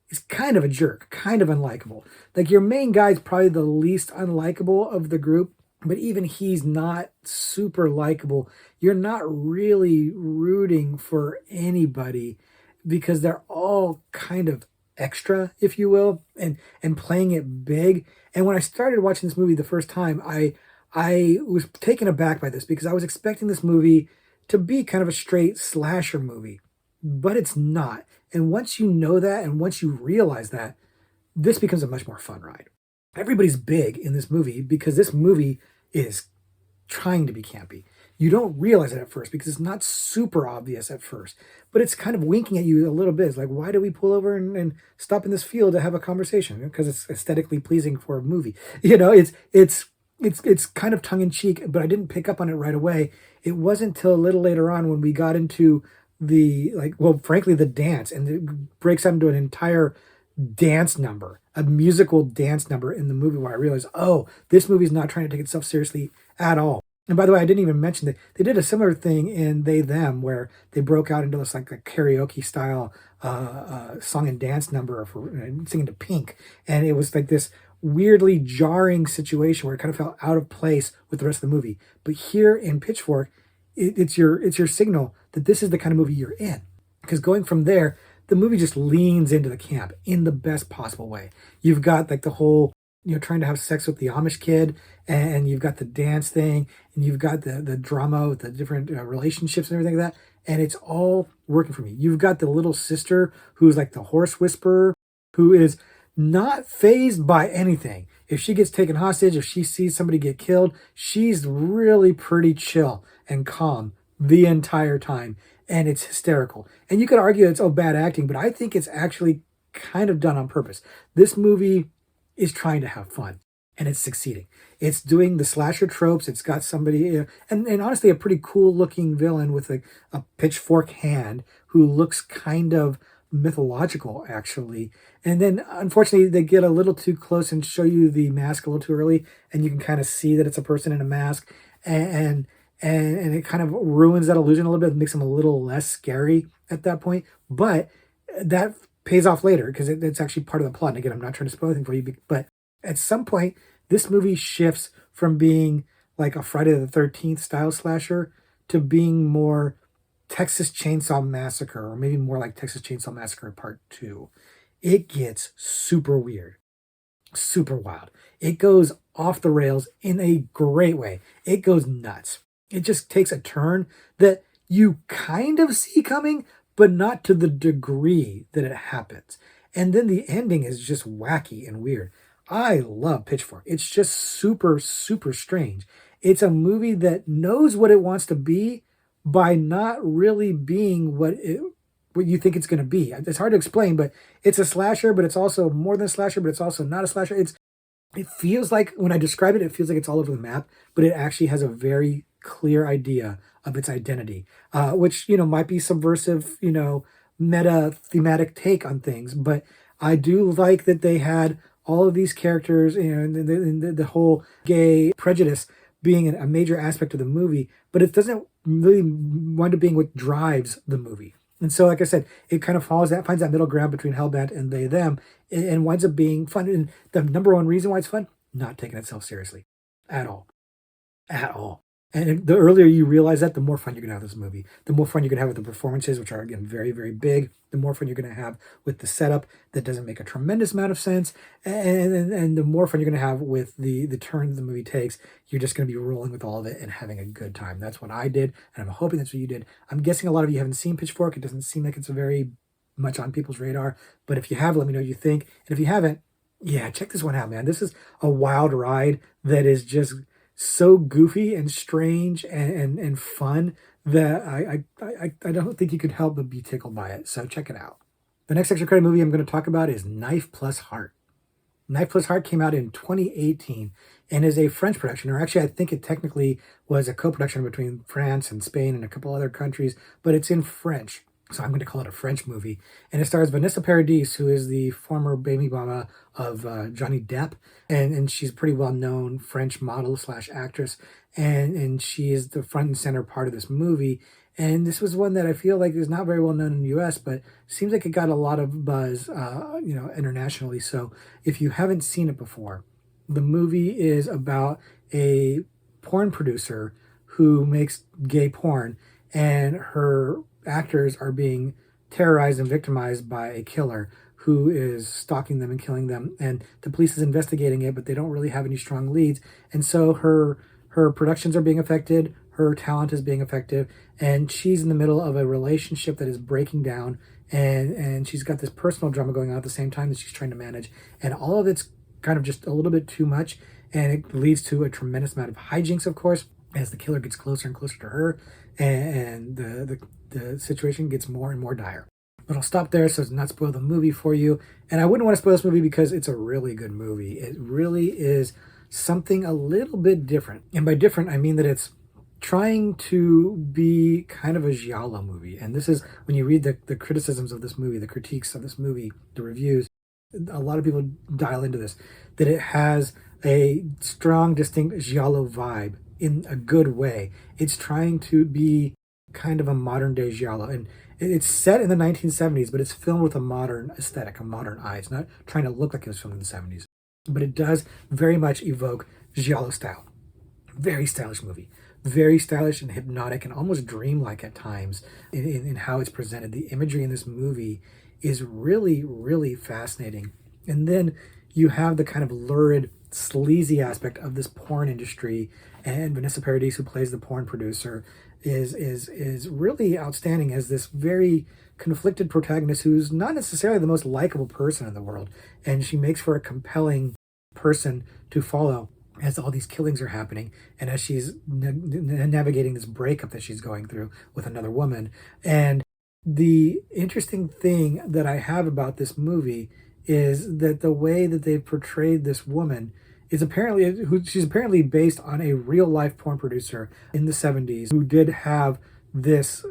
is kind of a jerk, kind of unlikable. Like your main guy's probably the least unlikable of the group, but even he's not super likable. You're not really rooting for anybody because they're all kind of extra, if you will, and playing it big. And when I started watching this movie the first time, I was taken aback by this because I was expecting this movie to be kind of a straight slasher movie, but it's not. And once you know that, and once you realize that, this becomes a much more fun ride. Everybody's big in this movie because this movie is trying to be campy. You don't realize it at first because it's not super obvious at first, but it's kind of winking at you a little bit. It's like, why do we pull over and stop in this field to have a conversation? Because it's aesthetically pleasing for a movie. You know, it's kind of tongue in cheek, but I didn't pick up on it right away. It wasn't until a little later on when we got into frankly, the dance, and it breaks out into an entire dance number, a musical dance number in the movie, where I realized, oh, this movie's not trying to take itself seriously at all. And by the way, I didn't even mention that they did a similar thing in They Them, where they broke out into this like a karaoke style song and dance number for singing to Pink, and it was like this weirdly jarring situation where it kind of felt out of place with the rest of the movie. But here in Pitchfork, it's your signal that this is the kind of movie you're in, because going from there, the movie just leans into the camp in the best possible way. You've got like the whole, trying to have sex with the Amish kid, and you've got the dance thing, and you've got the drama with the different relationships and everything like that, and it's all working for me. You've got the little sister who's like the horse whisperer, who is not fazed by anything. If she gets taken hostage, if she sees somebody get killed, she's really pretty chill and calm the entire time, and it's hysterical. And you could argue it's bad acting, but I think it's actually kind of done on purpose. This movie is trying to have fun, and it's succeeding. It's doing the slasher tropes. It's got somebody, and honestly, a pretty cool looking villain with a pitchfork hand who looks kind of mythological, actually. And then, unfortunately, they get a little too close and show you the mask a little too early, and you can kind of see that it's a person in a mask, and it kind of ruins that illusion a little bit, makes them a little less scary at that point. But that pays off later because it's actually part of the plot. And again, I'm not trying to spoil anything for you, but at some point, this movie shifts from being like a Friday the 13th style slasher to being more Texas Chainsaw Massacre, or maybe more like Texas Chainsaw Massacre Part 2. It gets super weird, super wild. It goes off the rails in a great way. It goes nuts. It just takes a turn that you kind of see coming, but not to the degree that it happens. And then the ending is just wacky and weird. I love Pitchfork. It's just super, super strange. It's a movie that knows what it wants to be by not really being what you think it's going to be. It's hard to explain, but it's a slasher, but it's also more than a slasher, but it's also not a slasher. It feels like, when I describe it, it feels like it's all over the map, but it actually has a very clear idea of its identity, which, might be subversive, meta thematic take on things. But I do like that they had all of these characters, and the whole gay prejudice being a major aspect of the movie, but it doesn't really wind up being what drives the movie. And so, like I said, it kind of finds that middle ground between Hellbent and they, them, and winds up being fun. And the number one reason why it's fun, not taking itself seriously at all. At all. And the earlier you realize that, the more fun you're going to have with this movie. The more fun you're going to have with the performances, which are, again, very, very big. The more fun you're going to have with the setup that doesn't make a tremendous amount of sense. And the more fun you're going to have with the turn the movie takes. You're just going to be rolling with all of it and having a good time. That's what I did, and I'm hoping that's what you did. I'm guessing a lot of you haven't seen Pitchfork. It doesn't seem like it's very much on people's radar. But if you have, let me know what you think. And if you haven't, yeah, check this one out, man. This is a wild ride that is just so goofy and strange and fun that I don't think you could help but be tickled by it. So check it out. The next extra credit movie I'm going to talk about is Knife+Heart. Knife+Heart came out in 2018 and is a French production, or actually I think it technically was a co-production between France and Spain and a couple other countries, but it's in French. So I'm going to call it a French movie. And it stars Vanessa Paradis, who is the former baby mama of Johnny Depp. And she's a pretty well-known French model slash actress. And she is the front and center part of this movie. And this was one that I feel like is not very well known in the U.S., but seems like it got a lot of buzz, internationally. So if you haven't seen it before, the movie is about a porn producer who makes gay porn, and her actors are being terrorized and victimized by a killer who is stalking them and killing them. And the police is investigating it, but they don't really have any strong leads. And so her productions are being affected, her talent is being affected, and she's in the middle of a relationship that is breaking down, and she's got this personal drama going on at the same time that she's trying to manage. And all of it's kind of just a little bit too much, and it leads to a tremendous amount of hijinks, of course, as the killer gets closer and closer to her, and the situation gets more and more dire. But I'll stop there so as not spoil the movie for you. And I wouldn't want to spoil this movie because it's a really good movie. It really is something a little bit different. And by different, I mean that it's trying to be kind of a giallo movie. And this is, when you read the criticisms of this movie, the critiques of this movie, the reviews, a lot of people dial into this, that it has a strong, distinct giallo vibe in a good way. It's trying to be kind of a modern day giallo, and it's set in the 1970s, but it's filmed with a modern aesthetic, a modern eye. It's not trying to look like it was filmed in the 70s, but it does very much evoke giallo style. Very stylish movie, very stylish and hypnotic and almost dreamlike at times in how it's presented. The imagery in this movie is really, really fascinating. And then you have the kind of lurid, sleazy aspect of this porn industry, and Vanessa Paradis, who plays the porn producer, is really outstanding as this very conflicted protagonist who's not necessarily the most likable person in the world, and she makes for a compelling person to follow as all these killings are happening, and as she's navigating this breakup that she's going through with another woman. And the interesting thing that I have about this movie is that the way that they've portrayed this woman is she's apparently based on a real life porn producer in the 70s who did have this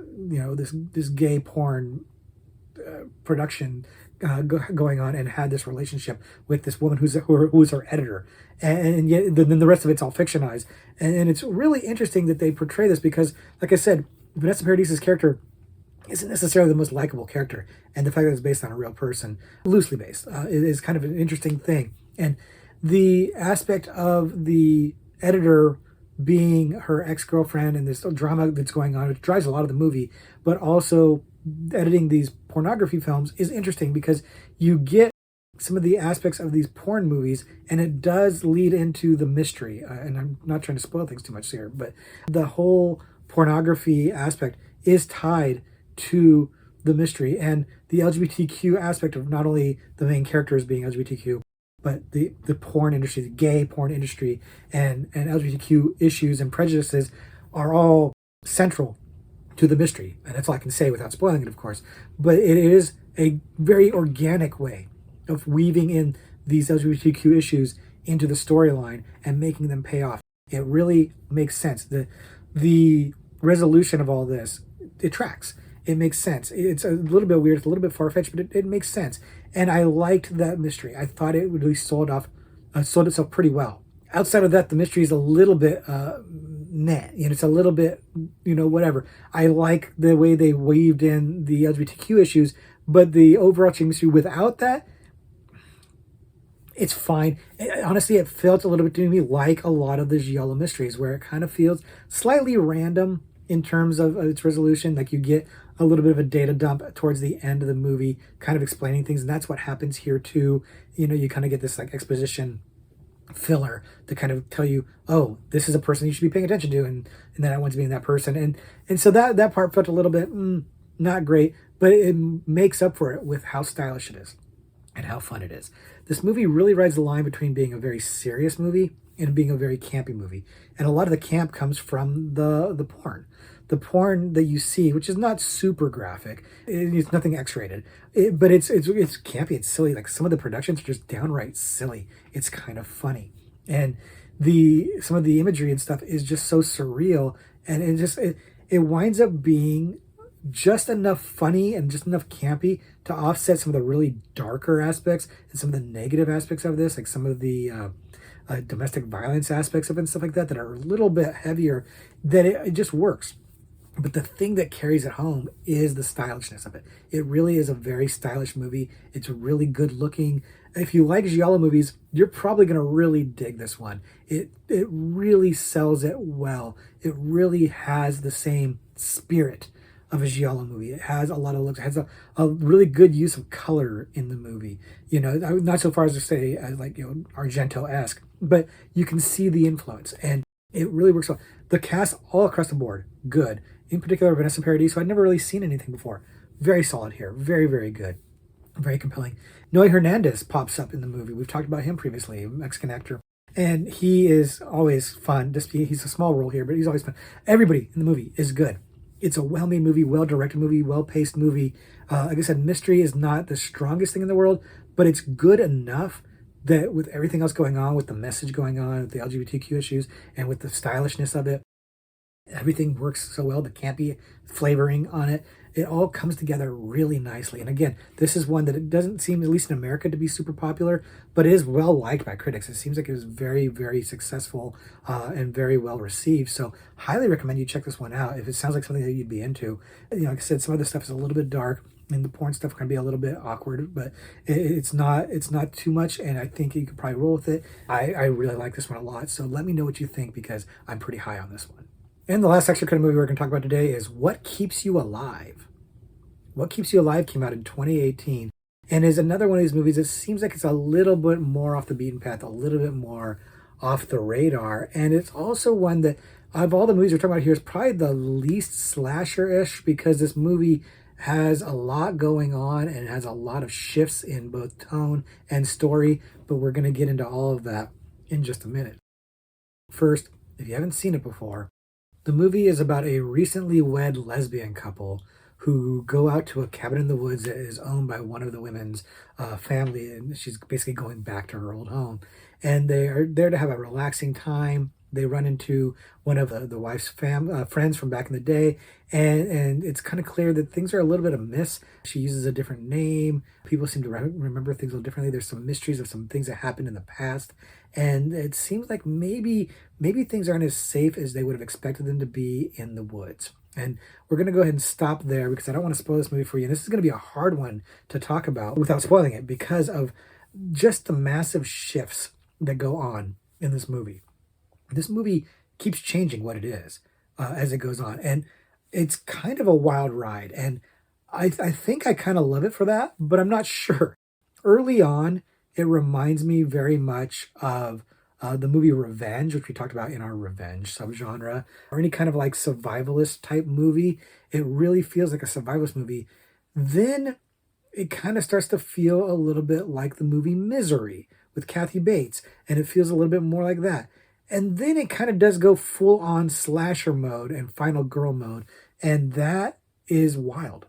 gay porn production going on, and had this relationship with this woman who's her editor, and yet then the rest of it's all fictionalized, and it's really interesting that they portray this because, like I said, Vanessa Paradis' character isn't necessarily the most likable character, and the fact that it's based on a real person, loosely based, is kind of an interesting thing. And the aspect of the editor being her ex-girlfriend and this drama that's going on, which drives a lot of the movie, but also editing these pornography films is interesting because you get some of the aspects of these porn movies, and it does lead into the mystery. And I'm not trying to spoil things too much here, but the whole pornography aspect is tied to the mystery and the LGBTQ aspect of not only the main characters being LGBTQ, but the porn industry, the gay porn industry, and LGBTQ issues and prejudices are all central to the mystery. And that's all I can say without spoiling it, of course. But it is a very organic way of weaving in these LGBTQ issues into the storyline and making them pay off. It really makes sense. The resolution of all this, it tracks. It makes sense. It's a little bit weird, it's a little bit far-fetched, but it makes sense. And I liked that mystery. I thought it really sold itself pretty well. Outside of that, the mystery is a little bit meh. It's a little bit, whatever. I like the way they weaved in the LGBTQ issues, but the overarching mystery without that, it's fine. Honestly, it felt a little bit to me like a lot of the giallo mysteries, where it kind of feels slightly random in terms of its resolution. Like you get a little bit of a data dump towards the end of the movie, kind of explaining things, and that's what happens here too. You kind of get this like exposition filler to kind of tell you, oh, this is a person you should be paying attention to, and then I want to be that person, and so that part felt a little bit not great, but it makes up for it with how stylish it is and how fun it is. This movie really rides the line between being a very serious movie and being a very campy movie. And a lot of the camp comes from the porn. The porn that you see, which is not super graphic, it's nothing X-rated, but it's campy, it's silly. Like some of the productions are just downright silly. It's kind of funny, and some of the imagery and stuff is just so surreal, and it winds up being just enough funny and just enough campy to offset some of the really darker aspects and some of the negative aspects of this, like some of the domestic violence aspects of it and stuff like that are a little bit heavier, that it just works. But the thing that carries it home is the stylishness of it. It really is a very stylish movie. It's really good looking. If you like giallo movies, you're probably going to really dig this one. It really sells it well. It really has the same spirit of a giallo movie. It has a lot of looks. It has a really good use of color in the movie. Not so far as to say Argento-esque, but you can see the influence, and it really works well. The cast all across the board, good. In particular, Vanessa Paradis, who I'd never really seen anything before. Very solid here. Very, very good. Very compelling. Noe Hernandez pops up in the movie. We've talked about him previously, a Mexican actor. And he is always fun. He's a small role here, but he's always fun. Everybody in the movie is good. It's a well-made movie, well-directed movie, well-paced movie. Like I said, mystery is not the strongest thing in the world, but it's good enough that with everything else going on, with the message going on, with the LGBTQ issues, and with the stylishness of it, everything works so well. The campy flavoring on it, it all comes together really nicely. And again, this is one that it doesn't seem, at least in America, to be super popular, but it is well liked by critics. It seems like it was very, very successful and very well received. So highly recommend you check this one out if it sounds like something that you'd be into. Like I said, some of the stuff is a little bit dark, and the porn stuff can be a little bit awkward, but it's not too much, and I think you could probably roll with it. I really like this one a lot, so let me know what you think, because I'm pretty high on this one. And the last extra credit movie we're going to talk about today is What Keeps You Alive. What Keeps You Alive came out in 2018 and is another one of these movies that seems like it's a little bit more off the beaten path, a little bit more off the radar. And it's also one that, of all the movies we're talking about here, is probably the least slasher-ish, because this movie has a lot going on and has a lot of shifts in both tone and story, but we're going to get into all of that in just a minute. First, if you haven't seen it before, the movie is about a recently wed lesbian couple who go out to a cabin in the woods that is owned by one of the women's family, and she's basically going back to her old home. And they are there to have a relaxing time. They run into one of the wife's friends from back in the day, and it's kind of clear that things are a little bit amiss. She uses a different name. People seem to remember things a little differently. There's some mysteries of some things that happened in the past, and it seems like maybe things aren't as safe as they would have expected them to be in the woods. And we're going to go ahead and stop there, because I don't want to spoil this movie for you. And this is going to be a hard one to talk about without spoiling it, because of just the massive shifts that go on in this movie. This movie keeps changing what it is as it goes on. And it's kind of a wild ride. And I think I kind of love it for that, but I'm not sure. Early on, it reminds me very much of the movie Revenge, which we talked about in our Revenge subgenre, or any kind of like survivalist type movie. It really feels like a survivalist movie Then it kind of starts to feel a little bit like the movie Misery with Kathy Bates, and it feels a little bit more like that. And then it kind of does go full on slasher mode and final girl mode, and that is wild.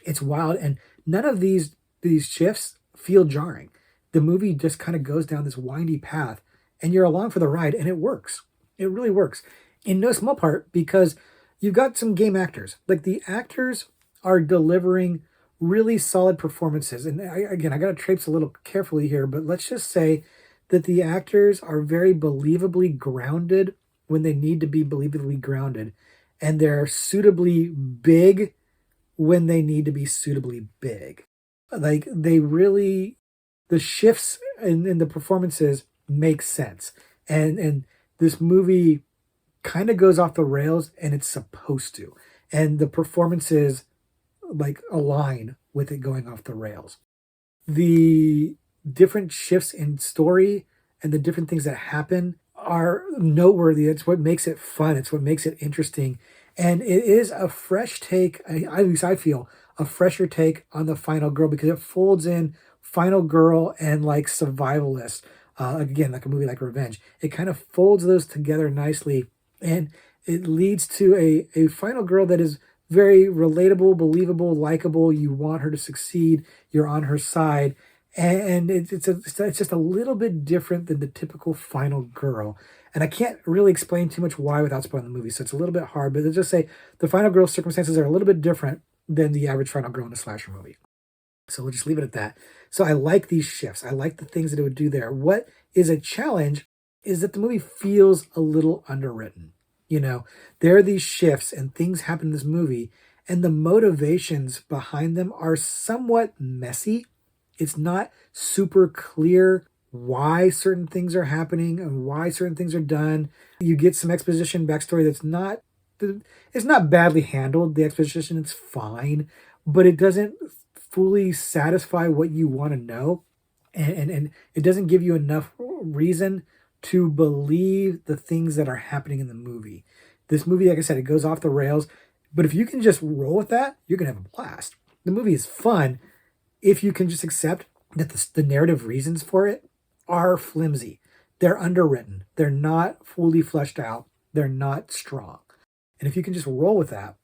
It's wild, and none of these shifts feel jarring. The movie just kind of goes down this windy path, and you're along for the ride, and it works. It really works. In no small part because you've got some game actors. Like the actors are delivering really solid performances. And again, I got to traipse a little carefully here, but let's just say that the actors are very believably grounded when they need to be believably grounded, and they're suitably big when they need to be suitably big. Like they really, the shifts in the performances make sense. And this movie kind of goes off the rails and it's supposed to. And the performances like align with it going off the rails. The different shifts in story and the different things that happen are noteworthy. It's what makes it fun. It's what makes it interesting. And it is a fresh take, at least I feel, a fresher take on the final girl because it folds in final girl and like survivalist. Again, like a movie like Revenge. It kind of folds those together nicely and it leads to a final girl that is very relatable, believable, likable. You want her to succeed. You're on her side. And it's just a little bit different than the typical final girl. And I can't really explain too much why without spoiling the movie, so it's a little bit hard. But let's just say the final girl's circumstances are a little bit different than the average final girl in a slasher movie. So we'll just leave it at that. So I like these shifts. I like the things that it would do there. What is a challenge is that the movie feels a little underwritten. You know, there are these shifts and things happen in this movie, and the motivations behind them are somewhat messy. It's not super clear why certain things are happening and why certain things are done. You get some exposition backstory that's not it's not badly handled. The exposition is fine, but it doesn't fully satisfy what you want to know. And it doesn't give you enough reason to believe the things that are happening in the movie. This movie, like I said, it goes off the rails, but if you can just roll with that, you're going to have a blast. The movie is fun if you can just accept that the narrative reasons for it are flimsy. They're underwritten. They're not fully fleshed out. They're not strong. And if you can just roll with that,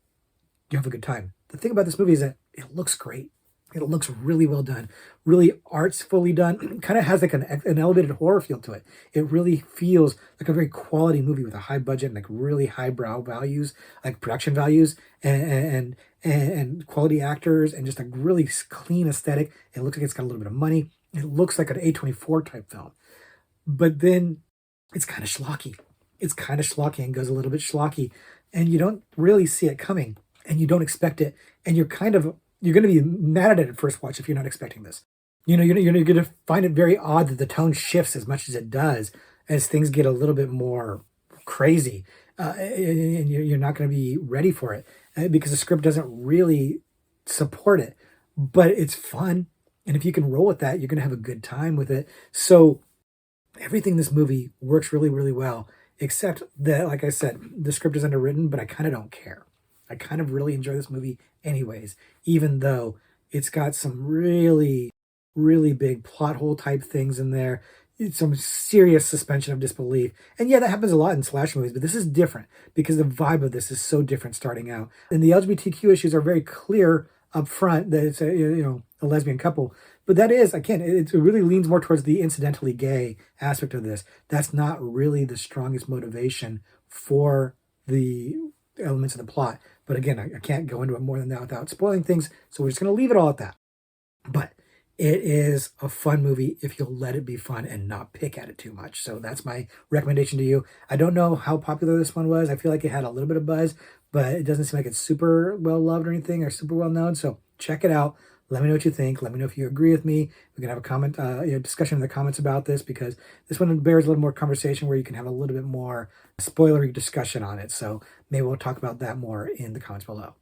you have a good time. The thing about this movie is that it looks great. It looks really well done, really artfully done. Kind of has like an elevated horror feel to it. It really feels like a very quality movie with a high budget and like really highbrow values, like production values and quality actors and just a really clean aesthetic. It looks like it's got a little bit of money. It looks like an A24 type film, but then it's kind of schlocky. It's kind of schlocky and goes a little bit schlocky, and you don't really see it coming, and you don't expect it, and you're going to be mad at it at first watch if you're not expecting this. You know, you're going to find it very odd that the tone shifts as much as it does as things get a little bit more crazy, and you're not going to be ready for it because the script doesn't really support it. But it's fun, and if you can roll with that, you're going to have a good time with it. So everything in this movie works really, really well, except that, like I said, the script is underwritten, but I kind of don't care. I kind of really enjoy this movie anyways, even though it's got some really, really big plot hole type things in there. It's some serious suspension of disbelief. And yeah, that happens a lot in slash movies, but this is different because the vibe of this is so different starting out. And the LGBTQ issues are very clear up front that it's a lesbian couple. But that is, again, it really leans more towards the incidentally gay aspect of this. That's not really the strongest motivation for the elements of the plot. But again, I can't go into it more than that without spoiling things, so we're just going to leave it all at that. But it is a fun movie if you'll let it be fun and not pick at it too much. So that's my recommendation to you. I don't know how popular this one was. I feel like it had a little bit of buzz, but it doesn't seem like it's super well loved or anything or super well known. So check it out. Let me know what you think. Let me know if you agree with me. We can have a comment, discussion in the comments about this because this one bears a little more conversation where you can have a little bit more spoilery discussion on it. So maybe we'll talk about that more in the comments below.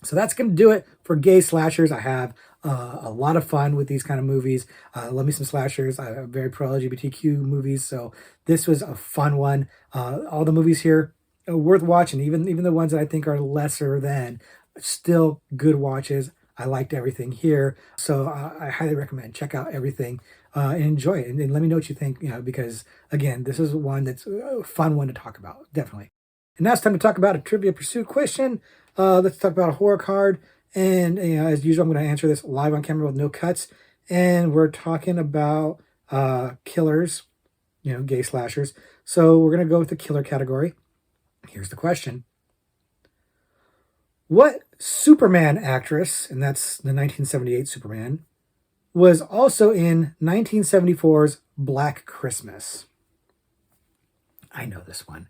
So that's going to do it for gay slashers. I have a lot of fun with these kind of movies. Love me some slashers. I'm very pro LGBTQ movies. So this was a fun one. All the movies here are worth watching, even the ones that I think are lesser than, still good watches. I liked everything here. So I highly recommend check out everything and enjoy it. And let me know what you think, because again, this is one that's a fun one to talk about, definitely. And now it's time to talk about a Trivia Pursuit question. Let's talk about a horror card. And as usual, I'm going to answer this live on camera with no cuts. And we're talking about killers, gay slashers. So we're going to go with the killer category. Here's the question. What Superman actress, and that's the 1978 Superman, was also in 1974's Black Christmas? I know this one.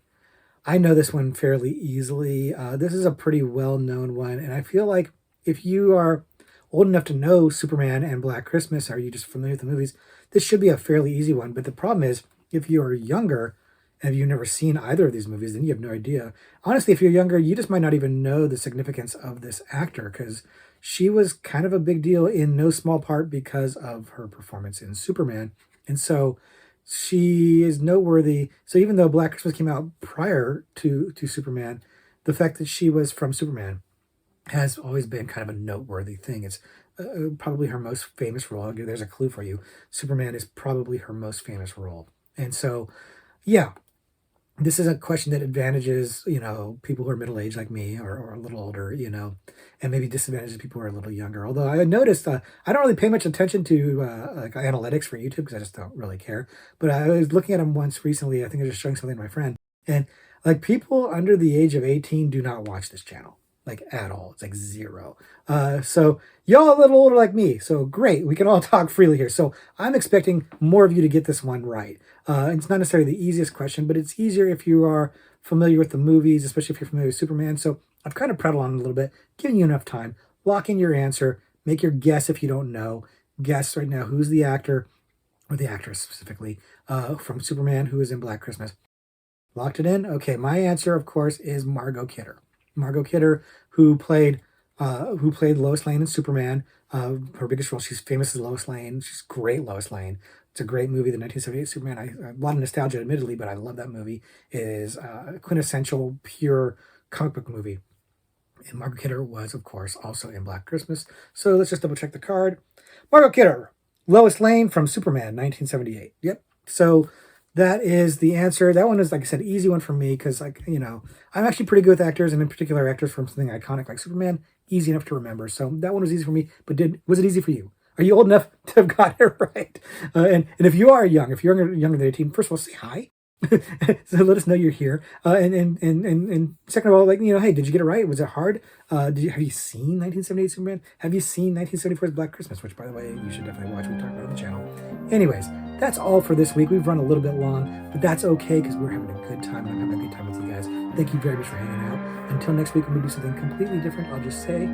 I know this one fairly easily. This is a pretty well-known one, and I feel like if you are old enough to know Superman and Black Christmas, or are you just familiar with the movies, this should be a fairly easy one. But the problem is, if you're younger and if you've never seen either of these movies, then you have no idea. Honestly, if you're younger, you just might not even know the significance of this actor, because she was kind of a big deal in no small part because of her performance in Superman. And so she is noteworthy. So even though Black Christmas came out prior to Superman, the fact that she was from Superman has always been kind of a noteworthy thing. It's probably her most famous role. There's a clue for you. Superman is probably her most famous role. And so, yeah, this is a question that advantages, people who are middle-aged like me, or a little older, and maybe disadvantages people who are a little younger. Although I noticed I don't really pay much attention to like analytics for YouTube because I just don't really care. But I was looking at them once recently. I think I was just showing something to my friend. And like people under the age of 18 do not watch this channel. Like at all. It's like 0. So y'all a little older like me. So great. We can all talk freely here. So I'm expecting more of you to get this one right. It's not necessarily the easiest question, but it's easier if you are familiar with the movies, especially if you're familiar with Superman. So I've kind of prattled on a little bit, giving you enough time. Lock in your answer. Make your guess if you don't know. Guess right now who's the actor, or the actress specifically, from Superman who is in Black Christmas. Locked it in? Okay, my answer, of course, is Margot Kidder. Margot Kidder, who played Lois Lane in Superman. Her biggest role, she's famous as Lois Lane. She's great Lois Lane. It's a great movie, the 1978 Superman. A lot of nostalgia, admittedly, but I love that movie. It is a quintessential, pure comic book movie. And Margot Kidder was, of course, also in Black Christmas. So let's just double check the card. Margot Kidder, Lois Lane from Superman, 1978. Yep. So that is the answer. That one is, like I said, easy one for me because, I'm actually pretty good with actors, and in particular actors from something iconic like Superman. Easy enough to remember. So that one was easy for me. But was it easy for you? Are you old enough to have got it right? And if you are young, if you're younger than 18, first of all, say hi. So let us know you're here. And second of all, hey, did you get it right? Was it hard? Have you seen 1978 Superman? Have you seen 1974's Black Christmas? Which, by the way, you should definitely watch. We talked about it on the channel. Anyways, that's all for this week. We've run a little bit long, but that's okay because we're having a good time, and I'm having a good time with you guys. Thank you very much for hanging out. Until next week, when we do something completely different, I'll just say